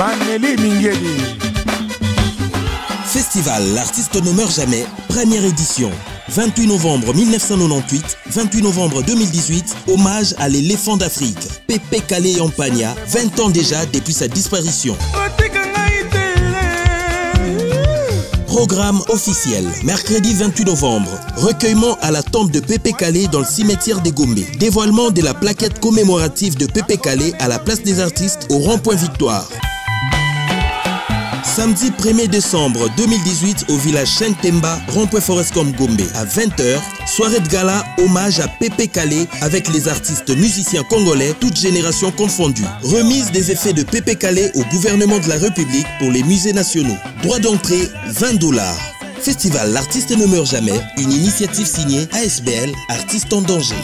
Maneli Mingeli. Festival L'artiste ne meurt jamais, première édition. 28 novembre 1998, 28 novembre 2018, hommage à l'éléphant d'Afrique. Pépé Kalé Yampania, 20 ans déjà depuis sa disparition. Programme officiel, mercredi 28 novembre, recueillement à la tombe de Pépé Kalé dans le cimetière des Gombe. Dévoilement de la plaquette commémorative de Pépé Kalé à la place des artistes au rond-point Victoire. Samedi 1er décembre 2018 au village Chentemba, rond-point Forestcom Gombe. À 20 h, soirée de gala, hommage à Pépé Kalé avec les artistes musiciens congolais, toutes générations confondues. Remise des effets de Pépé Kalé au gouvernement de la République pour les musées nationaux. Droit d'entrée, $20. Festival L'artiste ne meurt jamais, une initiative signée ASBL, Artistes en danger.